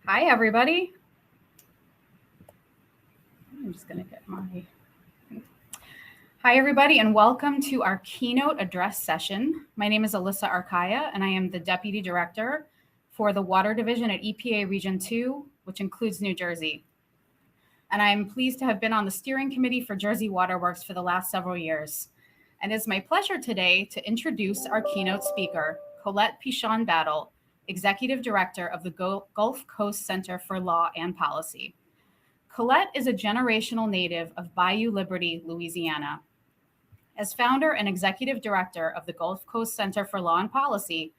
Hi, everybody. I'm just going to get my. Hi, everybody, and welcome to our keynote address session. My name is Alyssa Arkaya, and I am the Deputy Director for the Water Division at EPA Region 2, which includes New Jersey. And I'm pleased to have been on the steering committee for Jersey Waterworks for the last several years. And it's my pleasure today to introduce our keynote speaker, Colette Pichon Battle, Executive Director of the Gulf Coast Center for Law and Policy. Colette is a generational native of Bayou Liberty, Louisiana. As founder and executive director of the Gulf Coast Center for Law and Policy,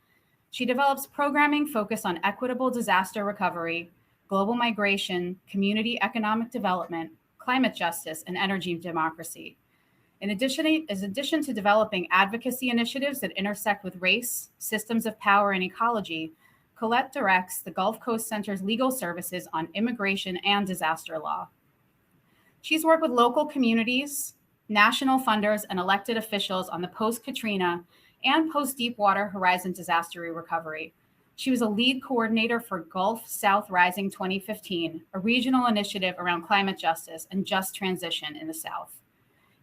she develops programming focused on equitable disaster recovery, global migration, community economic development, climate justice, and energy democracy. In addition to developing advocacy initiatives that intersect with race, systems of power, and ecology, Colette directs the Gulf Coast Center's legal services on immigration and disaster law. She's worked with local communities, national funders, and elected officials on the post-Katrina and post-Deepwater Horizon disaster recovery. She was a lead coordinator for Gulf South Rising 2015, a regional initiative around climate justice and just transition in the South.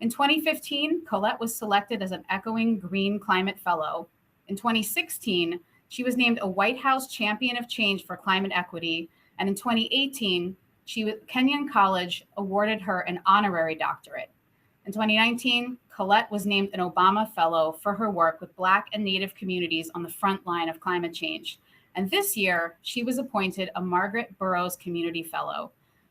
In 2015, Colette was selected as an Echoing Green Climate Fellow. In 2016, she was named a White House Champion of Change for Climate Equity, and in 2018, Kenyon College awarded her an honorary doctorate. In 2019, Colette was named an Obama Fellow for her work with Black and Native communities on the front line of climate change. And this year, she was appointed a Margaret Burroughs Community Fellow.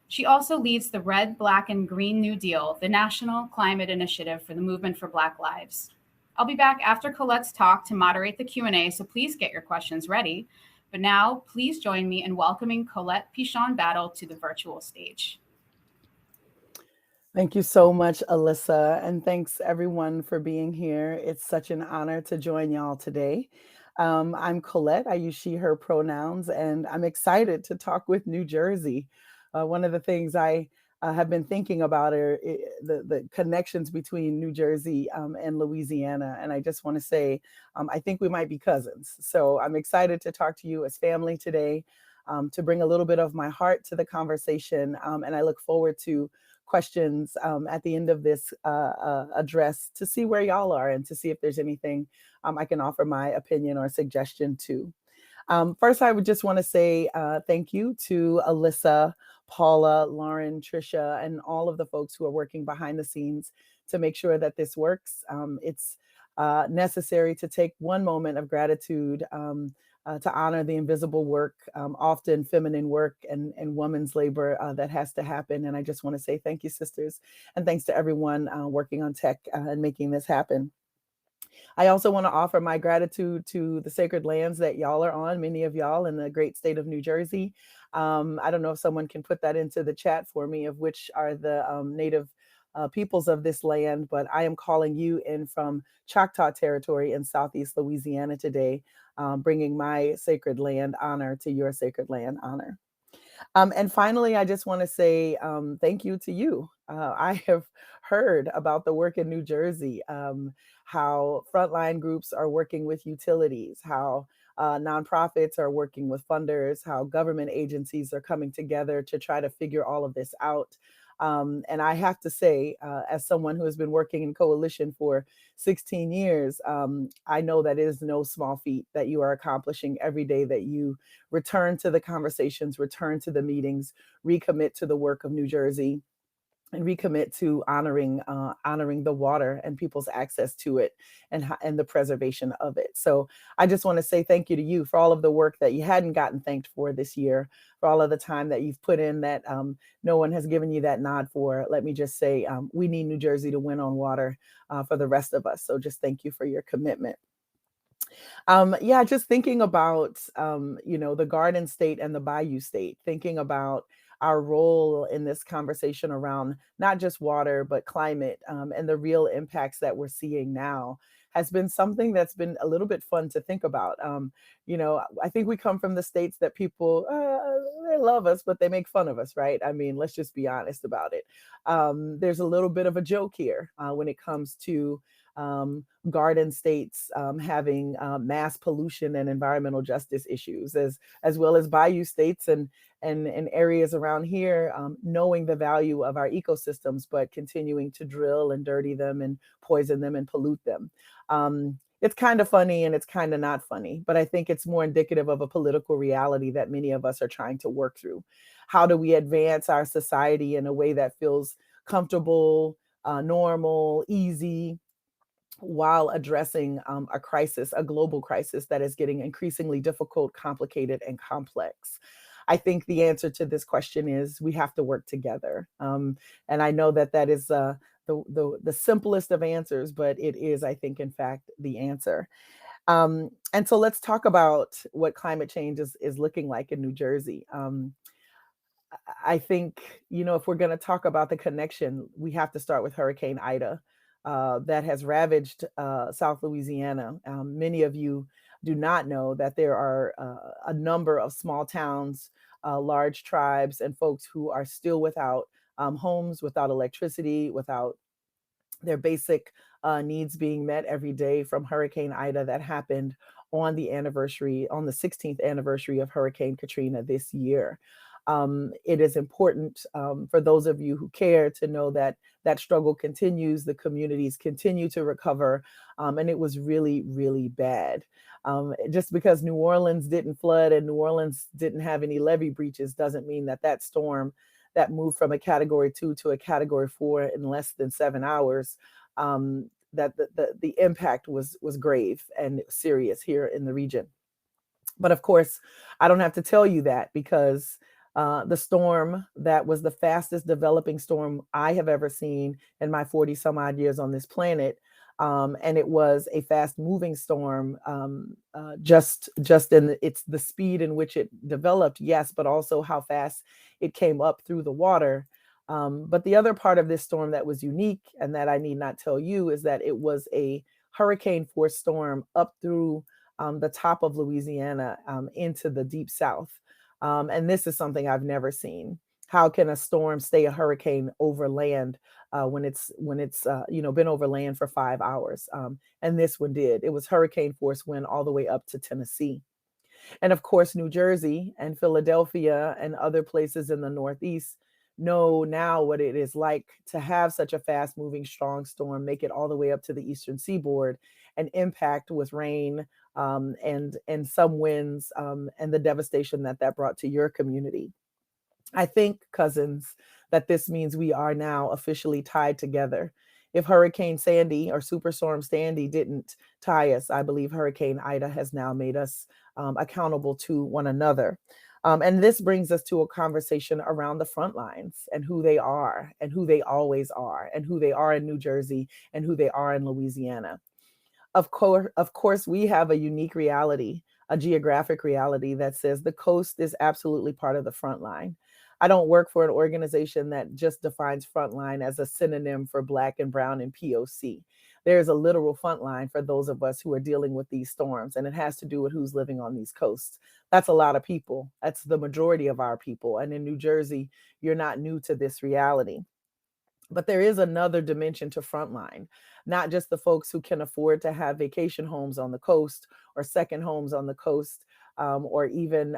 She also leads the Red, Black, and Green New Deal, the national climate initiative for the Movement for Black Lives. I'll be back after Colette's talk to moderate the Q&A, so please get your questions ready. But now, please join me in welcoming Colette Pichon Battle to the virtual stage. Thank you so much, Alyssa, and thanks everyone for being here. It's such an honor to join y'all today. I'm Colette. I use she, her pronouns, and I'm excited to talk with New Jersey. One of the things I have been thinking about are the connections between New Jersey and Louisiana. And I just want to say, I think we might be cousins. So I'm excited to talk to you as family today, to bring a little bit of my heart to the conversation. And I look forward to questions at the end of this address to see where y'all are and to see if there's anything I can offer my opinion or suggestion to. First, I would just want to say thank you to Alyssa, Paula, Lauren, Trisha, and all of the folks who are working behind the scenes to make sure that this works. It's necessary to take one moment of gratitude to honor the invisible work, often feminine work and women's labor that has to happen. And I just want to say thank you, sisters, and thanks to everyone working on tech and making this happen. I also want to offer my gratitude to the sacred lands that y'all are on, many of y'all in the great state of New Jersey. I don't know if someone can put that into the chat for me, of which are the native peoples of this land, but I am calling you in from Choctaw territory in Southeast Louisiana today, bringing my sacred land honor to your sacred land honor. And finally, I just want to say thank you to you. I have heard about the work in New Jersey, how frontline groups are working with utilities, how nonprofits are working with funders, how government agencies are coming together to try to figure all of this out. And I have to say, as someone who has been working in coalition for 16 years, I know that it is no small feat that you are accomplishing every day, that you return to the conversations, return to the meetings, recommit to the work of New Jersey, and recommit to honoring the water and people's access to it and the preservation of it. So I just want to say thank you to you for all of the work that you hadn't gotten thanked for this year, for all of the time that you've put in that no one has given you that nod for. Let me just say, we need New Jersey to win on water for the rest of us. So just thank you for your commitment. Just thinking about, the Garden State and the Bayou State, thinking about our role in this conversation around not just water, but climate and the real impacts that we're seeing now has been something that's been a little bit fun to think about. I think we come from the states that people, they love us, but they make fun of us, right? I mean, let's just be honest about it. There's a little bit of a joke here when it comes to garden states having mass pollution and environmental justice issues, as well as bayou states and areas around here knowing the value of our ecosystems, but continuing to drill and dirty them and poison them and pollute them. It's kind of funny and it's kind of not funny, but I think it's more indicative of a political reality that many of us are trying to work through. How do we advance our society in a way that feels comfortable, normal, easy, while addressing a crisis, a global crisis that is getting increasingly difficult, complicated, and complex? I think the answer to this question is we have to work together. And I know that that is the simplest of answers, but it is, I think, in fact, the answer. And so let's talk about what climate change is looking like in New Jersey. I think, if we're going to talk about the connection, we have to start with Hurricane Ida that has ravaged South Louisiana. Many of you do not know that there are a number of small towns, large tribes, and folks who are still without homes, without electricity, without their basic needs being met every day from Hurricane Ida that happened on the 16th anniversary of Hurricane Katrina this year. It is important for those of you who care to know that that struggle continues, the communities continue to recover, and it was really, really bad. Just because New Orleans didn't flood and New Orleans didn't have any levee breaches doesn't mean that that storm that moved from a Category 2 to a Category 4 in less than 7 hours, that the impact was grave and serious here in the region. But of course, I don't have to tell you that, because the storm that was the fastest developing storm I have ever seen in my 40 some odd years on this planet, and it was a fast moving storm, just in it's the speed in which it developed, yes, but also how fast it came up through the water. But the other part of this storm that was unique, and that I need not tell you, is that it was a hurricane force storm up through the top of Louisiana into the deep South. And this is something I've never seen. How can a storm stay a hurricane over land when it's been over land for 5 hours? And this one did. It was hurricane force wind all the way up to Tennessee. And of course, New Jersey and Philadelphia and other places in the Northeast know now what it is like to have such a fast moving, strong storm make it all the way up to the eastern seaboard and impact with rain and some winds and the devastation that brought to your community. I think, cousins, that this means we are now officially tied together. If Hurricane Sandy or Superstorm Sandy didn't tie us, I believe Hurricane Ida has now made us accountable to one another. And this brings us to a conversation around the front lines and who they are and who they always are and who they are in New Jersey and who they are in Louisiana. Of course, we have a unique reality, a geographic reality that says the coast is absolutely part of the front line. I don't work for an organization that just defines frontline as a synonym for Black and Brown and POC. There's a literal frontline for those of us who are dealing with these storms, and it has to do with who's living on these coasts. That's a lot of people. That's the majority of our people. And in New Jersey, you're not new to this reality. But there is another dimension to frontline, not just the folks who can afford to have vacation homes on the coast or second homes on the coast, or even,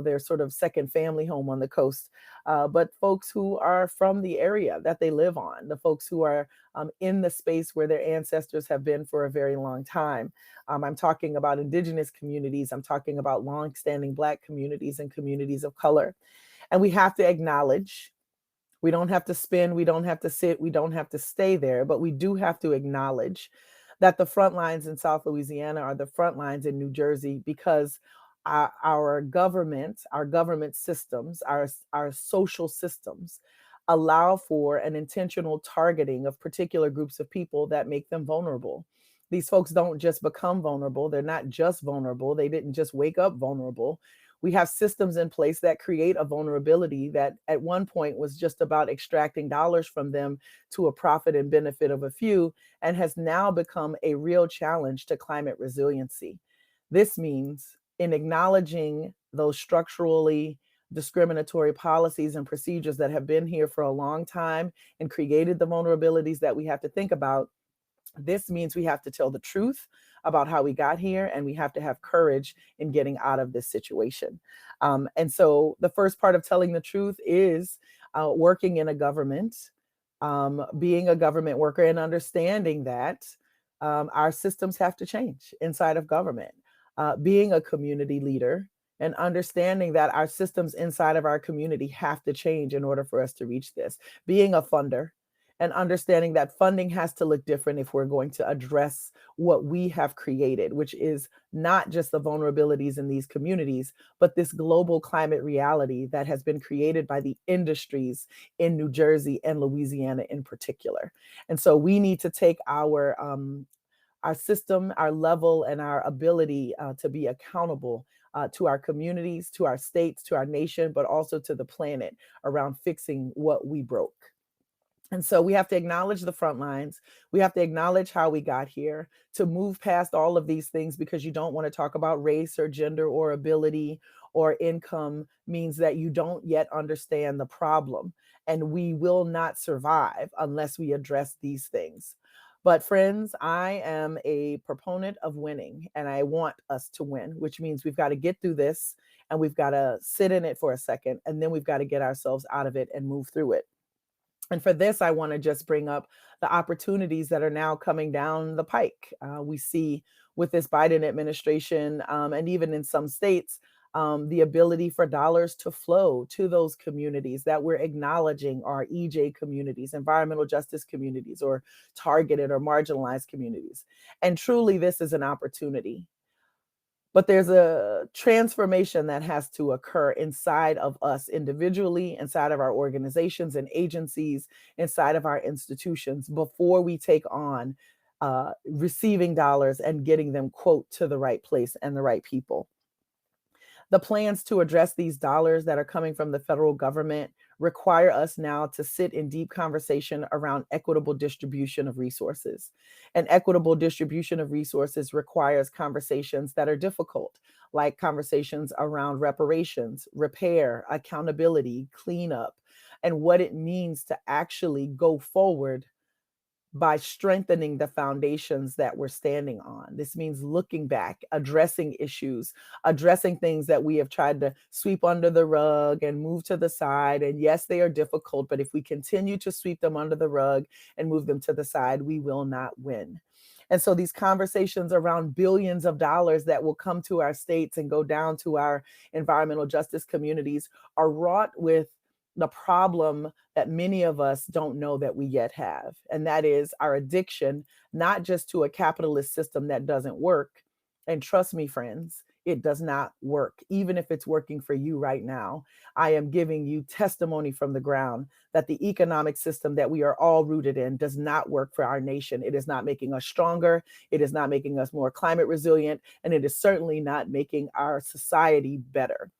their sort of second family home on the coast, but folks who are from the area that they live on, the folks who are in the space where their ancestors have been for a very long time. I'm talking about indigenous communities. I'm talking about longstanding Black communities and communities of color. And we have to acknowledge. We don't have to spin, we don't have to sit, we don't have to stay there, but we do have to acknowledge that the front lines in South Louisiana are the front lines in New Jersey, because our government systems, our social systems allow for an intentional targeting of particular groups of people that make them vulnerable. These folks don't just become vulnerable. They're not just vulnerable. They didn't just wake up vulnerable. We have systems in place that create a vulnerability that at one point was just about extracting dollars from them to a profit and benefit of a few, and has now become a real challenge to climate resiliency. This means in acknowledging those structurally discriminatory policies and procedures that have been here for a long time and created the vulnerabilities that we have to think about, This means we have to tell the truth about how we got here, and we have to have courage in getting out of this situation. And so the first part of telling the truth is working in a government, being a government worker, and understanding that our systems have to change inside of government, being a community leader. And understanding that our systems inside of our community have to change in order for us to reach this. Being a funder, and understanding that funding has to look different if we're going to address what we have created, which is not just the vulnerabilities in these communities, but this global climate reality that has been created by the industries in New Jersey and Louisiana in particular. And so we need to take our system, our level, and our ability to be accountable to our communities, to our states, to our nation, but also to the planet around fixing what we broke. And so we have to acknowledge the front lines. We have to acknowledge how we got here, to move past all of these things, because you don't want to talk about race or gender or ability or income means that you don't yet understand the problem. And we will not survive unless we address these things. But friends, I am a proponent of winning, and I want us to win, which means we've got to get through this, and we've got to sit in it for a second, and then we've got to get ourselves out of it and move through it. And for this, I want to just bring up the opportunities that are now coming down the pike. We see with this Biden administration, and even in some states, the ability for dollars to flow to those communities that we're acknowledging are EJ communities, environmental justice communities, or targeted or marginalized communities. And truly, this is an opportunity. But there's a transformation that has to occur inside of us individually, inside of our organizations and agencies, inside of our institutions before we take on receiving dollars and getting them, quote, to the right place and the right people. The plans to address these dollars that are coming from the federal government require us now to sit in deep conversation around equitable distribution of resources. And equitable distribution of resources requires conversations that are difficult, like conversations around reparations, repair, accountability, cleanup, and what it means to actually go forward by strengthening the foundations that we're standing on. This means looking back, addressing issues, addressing things that we have tried to sweep under the rug and move to the side. And yes, they are difficult, but if we continue to sweep them under the rug and move them to the side, we will not win. And so these conversations around billions of dollars that will come to our states and go down to our environmental justice communities are wrought with the problem that many of us don't know that we yet have. And that is our addiction, not just to a capitalist system that doesn't work. And trust me, friends, it does not work. Even if it's working for you right now, I am giving you testimony from the ground that the economic system that we are all rooted in does not work for our nation. It is not making us stronger. It is not making us more climate resilient. And it is certainly not making our society better.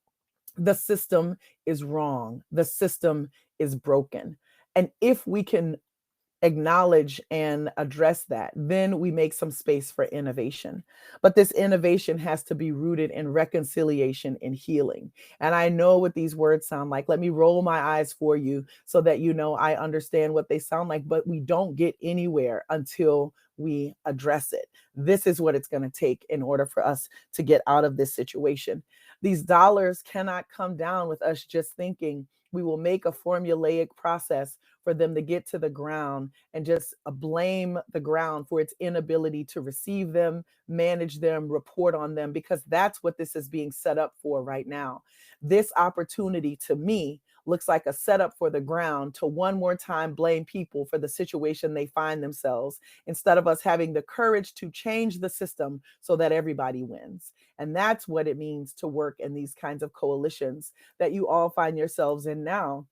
The system is wrong. The system is broken. And if we can acknowledge and address that, then we make some space for innovation. But this innovation has to be rooted in reconciliation and healing. And I know what these words sound like. Let me roll my eyes for you so that you know I understand what they sound like, but we don't get anywhere until we address it. This is what it's going to take in order for us to get out of this situation. These dollars cannot come down with us just thinking we will make a formulaic process for them to get to the ground and just blame the ground for its inability to receive them, manage them, report on them, because that's what this is being set up for right now. This opportunity to me looks like a setup for the ground to one more time blame people for the situation they find themselves, instead of us having the courage to change the system so that everybody wins. And that's what it means to work in these kinds of coalitions that you all find yourselves in now.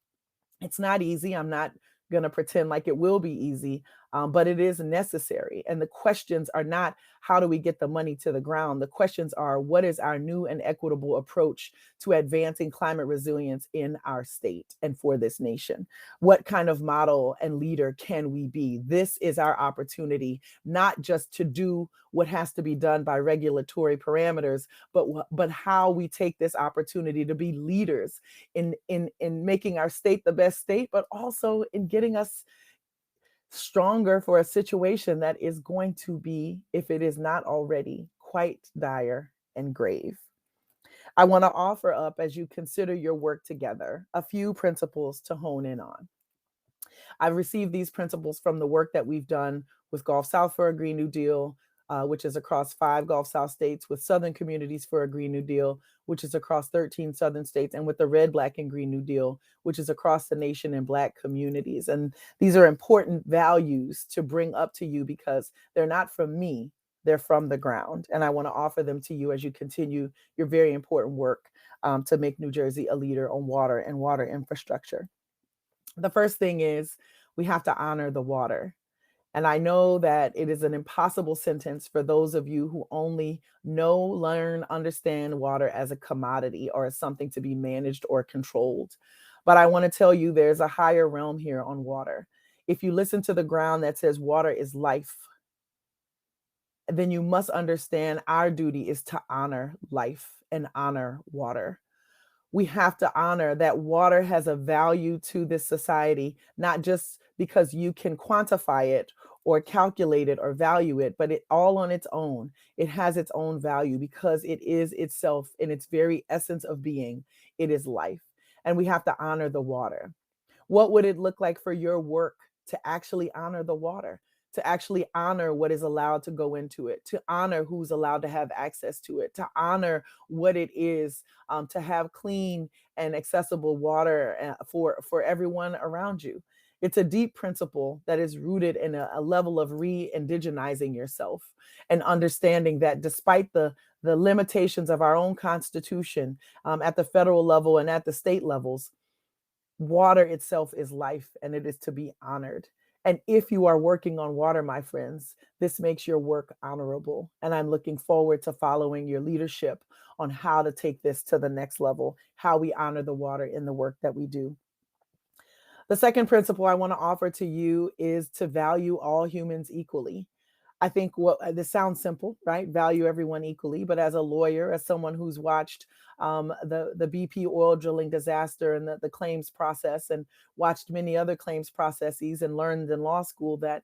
It's not easy. I'm not going to pretend like it will be easy, but it is necessary. And the questions are not, how do we get the money to the ground? The questions are, what is our new and equitable approach to advancing climate resilience in our state and for this nation? What kind of model and leader can we be? This is our opportunity, not just to do what has to be done by regulatory parameters, but how we take this opportunity to be leaders in making our state the best state, but also in getting us stronger for a situation that is going to be, if it is not already, quite dire and grave. I want to offer up, as you consider your work together, a few principles to hone in on. I've received these principles from the work that we've done with Gulf South for a Green New Deal, which is across 5 Gulf South states, with Southern Communities for a Green New Deal, which is across 13 Southern states, and with the Red, Black, and Green New Deal, which is across the nation in Black communities. And these are important values to bring up to you because they're not from me, they're from the ground. And I want to offer them to you as you continue your very important work to make New Jersey a leader on water and water infrastructure. The first thing is we have to honor the water. And I know that it is an impossible sentence for those of you who only know, learn, understand water as a commodity or as something to be managed or controlled. But I want to tell you there's a higher realm here on water. If you listen to the ground that says water is life, then you must understand our duty is to honor life and honor water. We have to honor that water has a value to this society, not just because you can quantify it or calculate it or value it, but it all on its own. It has its own value because it is itself in its very essence of being. It is life. And we have to honor the water. What would it look like for your work to actually honor the water, to actually honor what is allowed to go into it, to honor who's allowed to have access to it, to honor what it is to have clean and accessible water for everyone around you? It's a deep principle that is rooted in a level of re-indigenizing yourself and understanding that despite the limitations of our own constitution at the federal level and at the state levels, water itself is life and it is to be honored. And if you are working on water, my friends, this makes your work honorable. And I'm looking forward to following your leadership on how to take this to the next level, how we honor the water in the work that we do. The second principle I want to offer to you is to value all humans equally. I think this sounds simple, right? Value everyone equally. But as a lawyer, as someone who's watched the BP oil drilling disaster and the claims process and watched many other claims processes and learned in law school that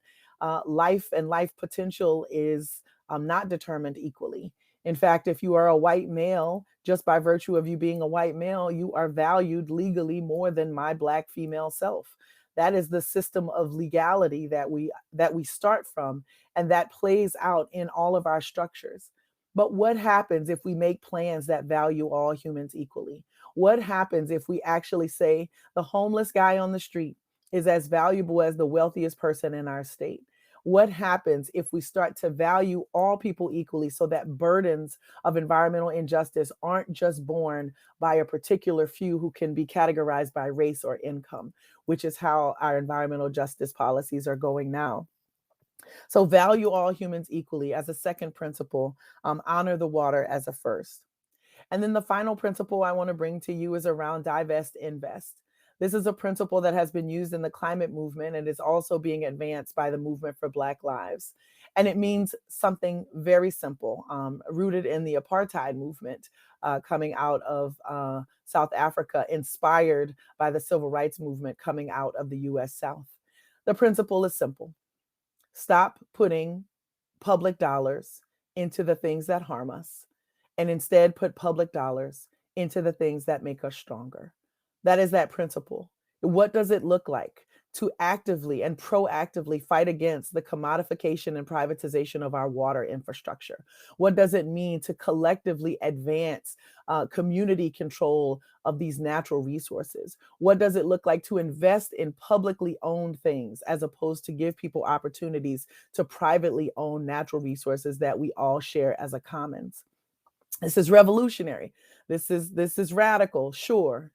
life and life potential is not determined equally. In fact, if you are a white male, just by virtue of you being a white male, you are valued legally more than my Black female self. That is the system of legality that we start from, and that plays out in all of our structures. But what happens if we make plans that value all humans equally? What happens if we actually say the homeless guy on the street is as valuable as the wealthiest person in our state? What happens if we start to value all people equally so that burdens of environmental injustice aren't just borne by a particular few who can be categorized by race or income, which is how our environmental justice policies are going now? So value all humans equally as a second principle, honor the water as a first. And then the final principle I want to bring to you is around divest, invest. This is a principle that has been used in the climate movement and is also being advanced by the movement for Black lives. And it means something very simple, rooted in the apartheid movement coming out of South Africa, inspired by the civil rights movement coming out of the US South. The principle is simple. Stop putting public dollars into the things that harm us, and instead put public dollars into the things that make us stronger. That is that principle. What does it look like to actively and proactively fight against the commodification and privatization of our water infrastructure? What does it mean to collectively advance community control of these natural resources? What does it look like to invest in publicly owned things as opposed to give people opportunities to privately own natural resources that we all share as a commons? This is revolutionary. This is radical. Sure,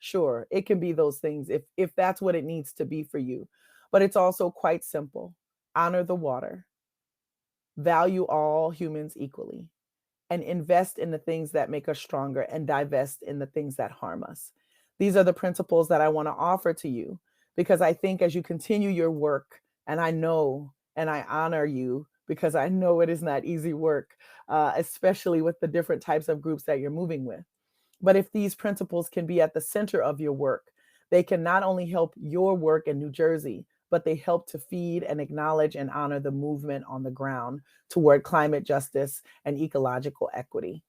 it can be those things if that's what it needs to be for you. But it's also quite simple. Honor the water, value all humans equally, and invest in the things that make us stronger and divest in the things that harm us. These are the principles that I want to offer to you because I think as you continue your work, and I know and I honor you because I know it is not easy work, especially with the different types of groups that you're moving with. But if these principles can be at the center of your work, they can not only help your work in New Jersey, but they help to feed and acknowledge and honor the movement on the ground toward climate justice and ecological equity.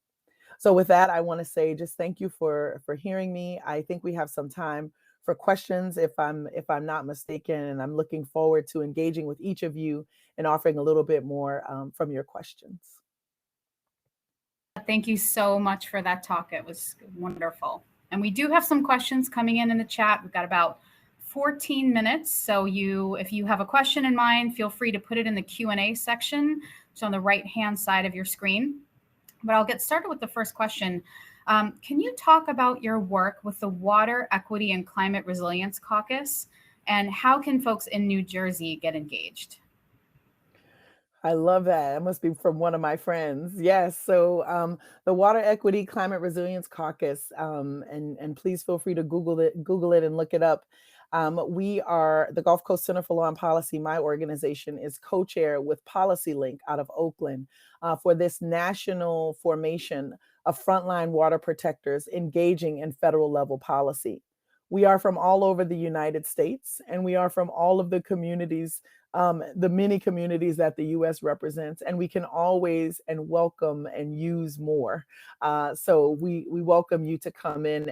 So with that, I want to say just thank you for hearing me. I think we have some time for questions if I'm not mistaken, and I'm looking forward to engaging with each of you and offering a little bit more from your questions. Thank you so much for that talk. It was wonderful. And we do have some questions coming in the chat. We've got about 14 minutes. So if you have a question in mind, feel free to put it in the Q&A section. It's on the right-hand side of your screen. But I'll get started with the first question. Can you talk about your work with the Water Equity and Climate Resilience Caucus, and how can folks in New Jersey get engaged? I love that. That must be from one of my friends. Yes. So the Water Equity Climate Resilience Caucus, and please feel free to Google it and look it up. We are the Gulf Coast Center for Law and Policy. My organization is co-chair with Policy Link out of Oakland for this national formation of frontline water protectors engaging in federal level policy. We are from all over the United States, and we are from all of the communities, the many communities that the U.S. represents, and we can always and welcome and use more. So we welcome you to come in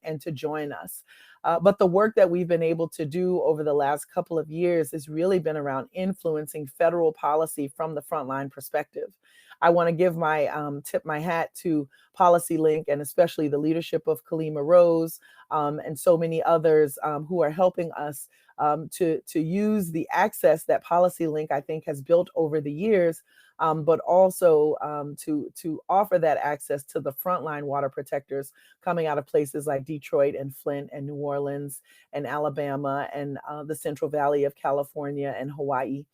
and to join us. But the work that we've been able to do over the last couple of years has really been around influencing federal policy from the frontline perspective. I want to give my tip my hat to Policy Link, and especially the leadership of Kalima Rose and so many others who are helping us to use the access that Policy Link, I think, has built over the years, but also to offer that access to the frontline water protectors coming out of places like Detroit and Flint and New Orleans and Alabama and the Central Valley of California and Hawaii.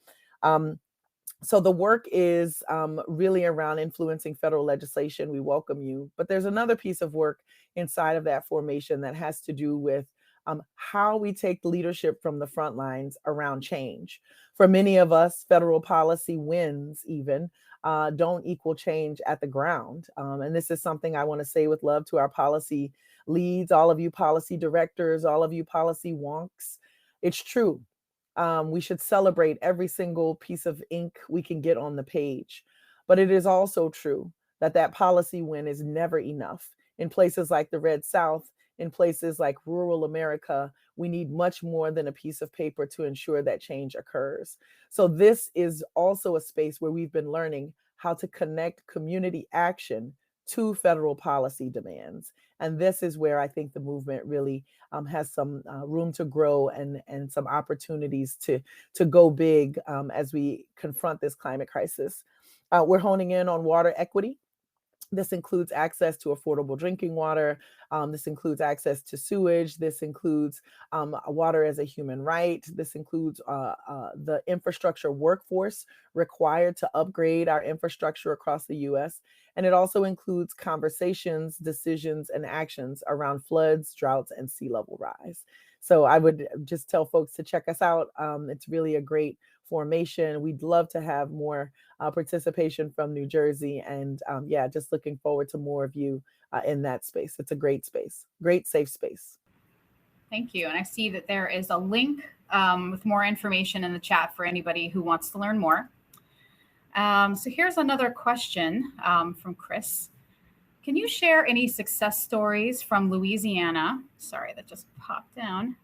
So the work is really around influencing federal legislation. We welcome you. But there's another piece of work inside of that formation that has to do with how we take leadership from the front lines around change. For many of us, federal policy wins even don't equal change at the ground. And this is something I want to say with love to our policy leads, all of you policy directors, all of you policy wonks. It's true. We should celebrate every single piece of ink we can get on the page. But it is also true that that policy win is never enough. In places like the Red South, in places like rural America, we need much more than a piece of paper to ensure that change occurs. So this is also a space where we've been learning how to connect community action to federal policy demands. And this is where I think the movement really has some room to grow and some opportunities to go big as we confront this climate crisis. We're honing in on water equity. This includes access to affordable drinking water. This includes access to sewage. This includes water as a human right. This includes the infrastructure workforce required to upgrade our infrastructure across the US. And it also includes conversations, decisions, and actions around floods, droughts, and sea level rise. So I would just tell folks to check us out. It's really a great formation. We'd love to have more participation from New Jersey. And yeah, just looking forward to more of you in that space. It's a great space, great safe space. Thank you. And I see that there is a link with more information in the chat for anybody who wants to learn more. So here's another question from Chris. Can you share any success stories from Louisiana? Sorry, that just popped down.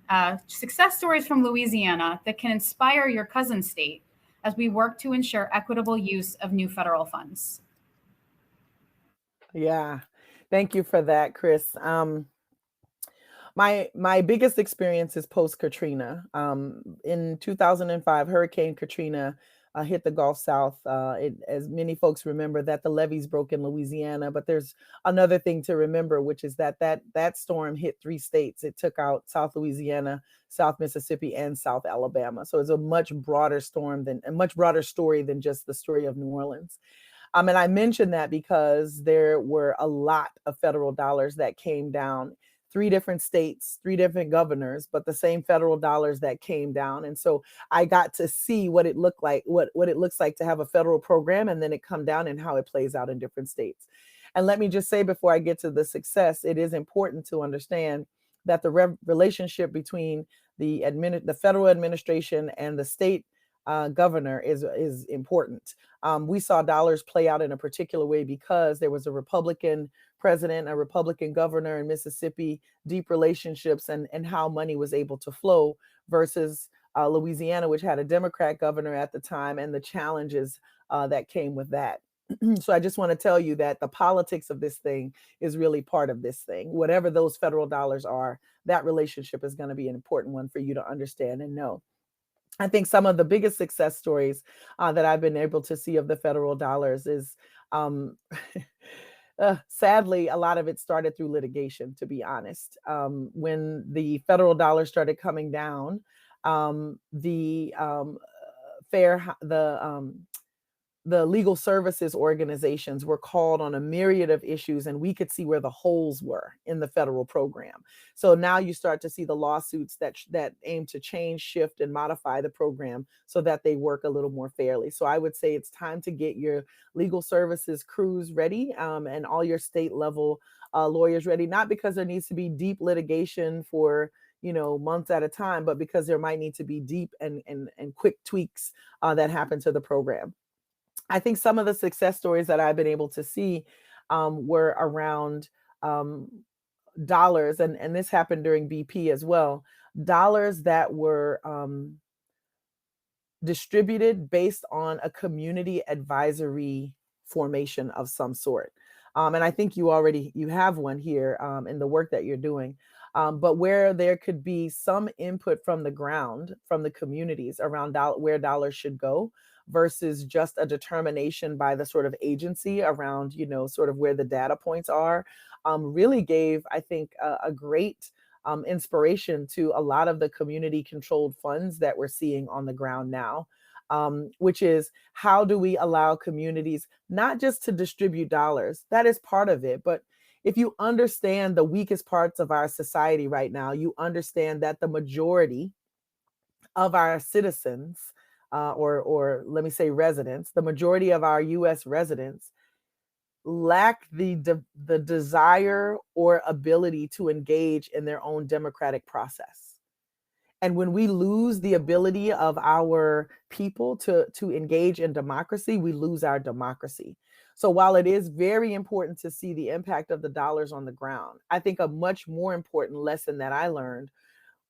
Success stories from Louisiana that can inspire your cousin state as we work to ensure equitable use of new federal funds. Yeah, thank you for that, Chris. My biggest experience is post Katrina. In 2005, Hurricane Katrina hit the Gulf South. As many folks remember, that the levees broke in Louisiana, but there's another thing to remember, which is that storm hit 3 states. It took out South Louisiana, South Mississippi, and South Alabama. So it's a much broader storm a much broader story than just the story of New Orleans. And I mentioned that because there were a lot of federal dollars that came down. 3 different states, 3 different governors, but the same federal dollars that came down. And so I got to see what it looked like, what it looks like to have a federal program and then it come down and how it plays out in different states. And let me just say before I get to the success, it is important to understand that the relationship between the federal administration and the state governor is important. We saw dollars play out in a particular way because there was a Republican president, a Republican governor in Mississippi, deep relationships, and how money was able to flow versus Louisiana, which had a Democrat governor at the time, and the challenges that came with that. So I just want to tell you that the politics of this thing is really part of this thing. Whatever those federal dollars are, that relationship is going to be an important one for you to understand and know. I think some of the biggest success stories that I've been able to see of the federal dollars is sadly, a lot of it started through litigation, to be honest. When the federal dollars started coming down, the the legal services organizations were called on a myriad of issues, and we could see where the holes were in the federal program. So now you start to see the lawsuits that aim to change, shift, and modify the program so that they work a little more fairly. So I would say it's time to get your legal services crews ready, and all your state level lawyers ready, not because there needs to be deep litigation for months at a time, but because there might need to be deep and quick tweaks that happen to the program. I think some of the success stories that I've been able to see were around dollars, and this happened during BP as well, dollars that were distributed based on a community advisory formation of some sort. And I think you have one here in the work that you're doing. But where there could be some input from the ground, from the communities around where dollars should go, versus just a determination by the sort of agency around, sort of where the data points are, really gave, I think, a great inspiration to a lot of the community controlled funds that we're seeing on the ground now, which is how do we allow communities not just to distribute dollars? That is part of it, but if you understand the weakest parts of our society right now, you understand that the majority of our citizens, or let me say residents, the majority of our U.S. residents lack the desire or ability to engage in their own democratic process. And when we lose the ability of our people to engage in democracy, we lose our democracy. So while it is very important to see the impact of the dollars on the ground, I think a much more important lesson that I learned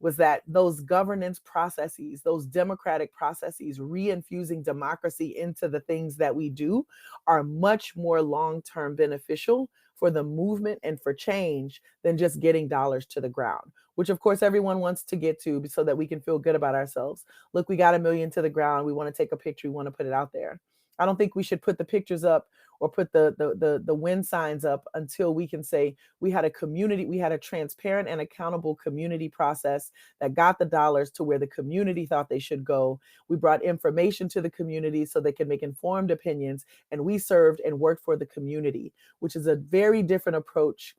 was that those governance processes, those democratic processes, reinfusing democracy into the things that we do are much more long-term beneficial for the movement and for change than just getting dollars to the ground, which of course everyone wants to get to so that we can feel good about ourselves. Look, we got $1 million to the ground. We want to take a picture. We want to put it out there. I don't think we should put the pictures up or put the win signs up until we can say we had a transparent and accountable community process that got the dollars to where the community thought they should go. We brought information to the community so they can make informed opinions, and we served and worked for the community, which is a very different approach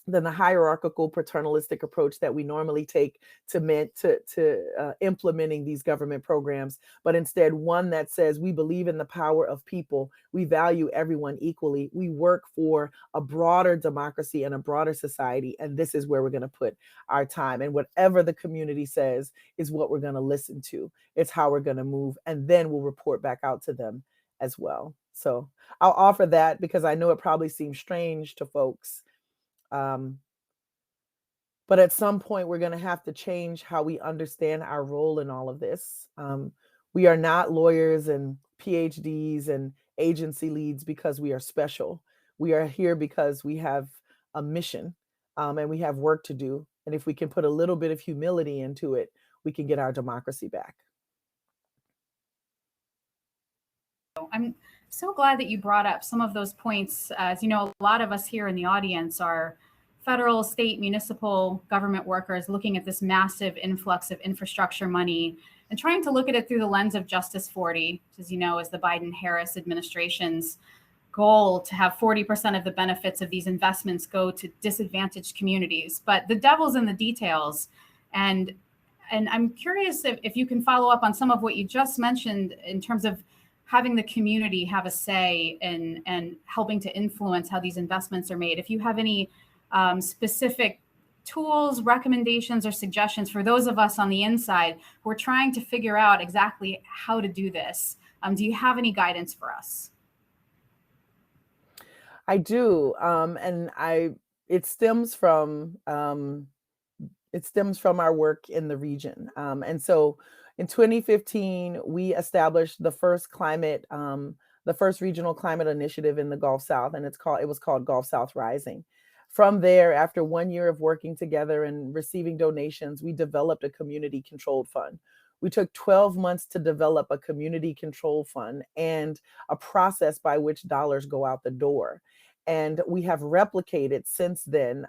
than the hierarchical paternalistic approach that we normally take to implementing these government programs, but instead one that says we believe in the power of people, we value everyone equally, we work for a broader democracy and a broader society, and this is where we're going to put our time. And whatever the community says is what we're going to listen to. It's how we're going to move, and then we'll report back out to them as well. So I'll offer that because I know it probably seems strange to folks. But at some point, we're going to have to change how we understand our role in all of this. We are not lawyers and PhDs and agency leads because we are special. We are here because we have a mission, and we have work to do. And if we can put a little bit of humility into it, we can get our democracy back. I'm so glad that you brought up some of those points. As you know, a lot of us here in the audience are federal, state, municipal government workers looking at this massive influx of infrastructure money and trying to look at it through the lens of Justice 40, which, as you know, is the Biden-Harris administration's goal to have 40% of the benefits of these investments go to disadvantaged communities. But the devil's in the details. And I'm curious if you can follow up on some of what you just mentioned in terms of having the community have a say and helping to influence how these investments are made. If you have any specific tools, recommendations, or suggestions for those of us on the inside who are trying to figure out exactly how to do this? Do you have any guidance for us? I do, it stems from our work in the region. And so in 2015, we established the first regional climate initiative in the Gulf South, and it was called Gulf South Rising. From there, after 1 year of working together and receiving donations, we developed a community controlled fund. We took 12 months to develop a community control fund and a process by which dollars go out the door. And we have replicated since then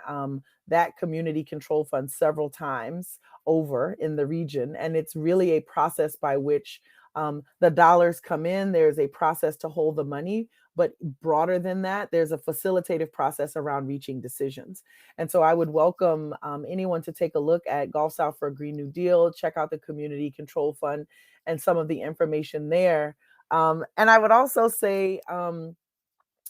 that community control fund several times over in the region. And it's really a process by which the dollars come in. There's a process to hold the money, but broader than that, there's a facilitative process around reaching decisions. And so I would welcome anyone to take a look at Gulf South for a Green New Deal, check out the Community Control Fund and some of the information there. And I would also say,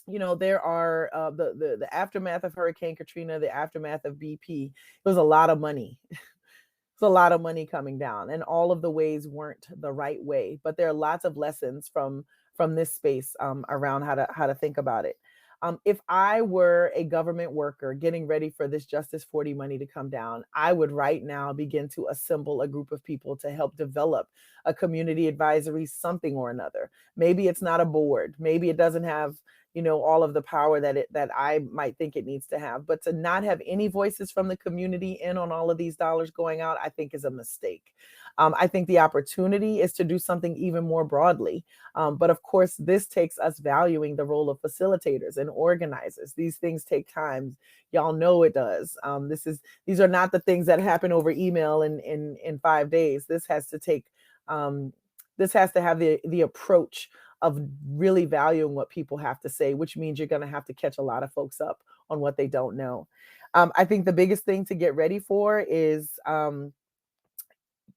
there are the aftermath of Hurricane Katrina, the aftermath of BP. It was a lot of money. It's a lot of money coming down, and all of the ways weren't the right way. But there are lots of lessons from this space around how to think about it. If I were a government worker getting ready for this Justice 40 money to come down, I would right now begin to assemble a group of people to help develop a community advisory, something or another. Maybe it's not a board. Maybe it doesn't have all of the power that I might think it needs to have. But to not have any voices from the community in on all of these dollars going out, I think is a mistake. I think the opportunity is to do something even more broadly. But of course, this takes us valuing the role of facilitators and organizers. These things take time. Y'all know it does. These are not the things that happen over email in 5 days. This has to have the approach of really valuing what people have to say, which means you're going to have to catch a lot of folks up on what they don't know. I think the biggest thing to get ready for is,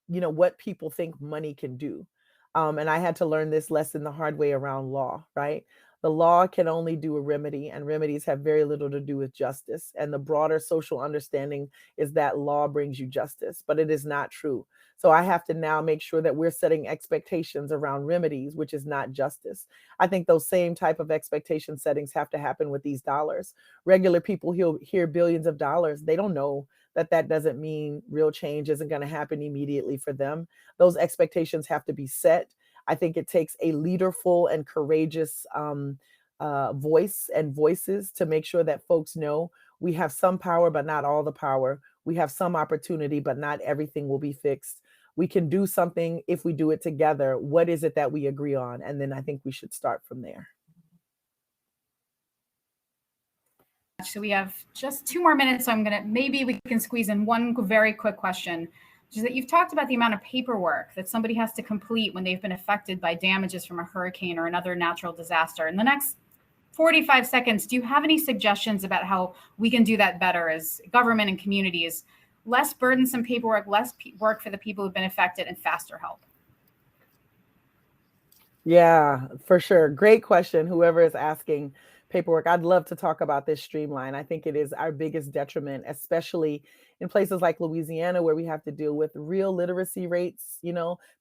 what people think money can do. And I had to learn this lesson the hard way around law, right? The law can only do a remedy, and remedies have very little to do with justice. And the broader social understanding is that law brings you justice, but it is not true. So I have to now make sure that we're setting expectations around remedies, which is not justice. I think those same type of expectation settings have to happen with these dollars. Regular people hear billions of dollars. They don't know that doesn't mean real change isn't going to happen immediately for them. Those expectations have to be set. I think it takes a leaderful and courageous voice and voices to make sure that folks know we have some power, but not all the power. We have some opportunity, but not everything will be fixed. We can do something if we do it together. What is it that we agree on? And then I think we should start from there. So we have just 2 more minutes. So maybe we can squeeze in one very quick question, which is that you've talked about the amount of paperwork that somebody has to complete when they've been affected by damages from a hurricane or another natural disaster. In the next 45 seconds, do you have any suggestions about how we can do that better as government and communities? Less burdensome paperwork, less work for the people who've been affected, and faster help. Yeah, for sure. Great question. Whoever is asking paperwork, I'd love to talk about this streamline. I think it is our biggest detriment, especially in places like Louisiana, where we have to deal with real literacy rates.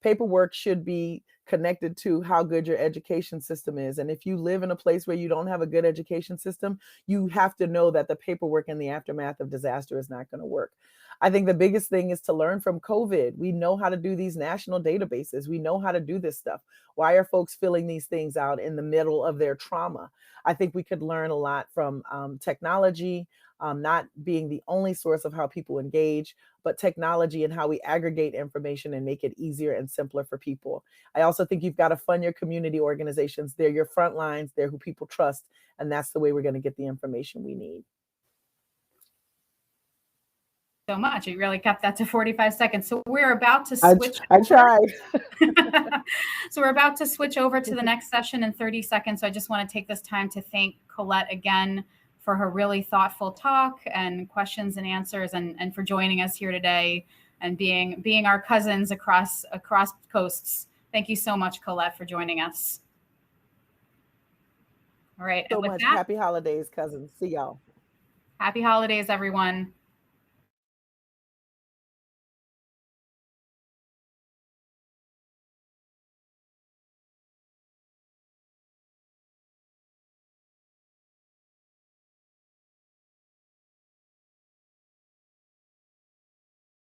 Paperwork should be connected to how good your education system is. And if you live in a place where you don't have a good education system, you have to know that the paperwork in the aftermath of disaster is not going to work. I think the biggest thing is to learn from COVID. We know how to do these national databases. We know how to do this stuff. Why are folks filling these things out in the middle of their trauma? I think we could learn a lot from technology, not being the only source of how people engage, but technology and how we aggregate information and make it easier and simpler for people. I also think you've got to fund your community organizations. They're your front lines. They're who people trust. And that's the way we're going to get the information we need. So much. You really kept that to 45 seconds. So we're about to switch. I tried. So we're about to switch over to the next session in 30 seconds. So I just want to take this time to thank Colette again for her really thoughtful talk and questions and answers, and for joining us here today and being our cousins across coasts. Thank you so much, Colette, for joining us. All right. So much. Happy holidays, cousins. See y'all. Happy holidays, everyone.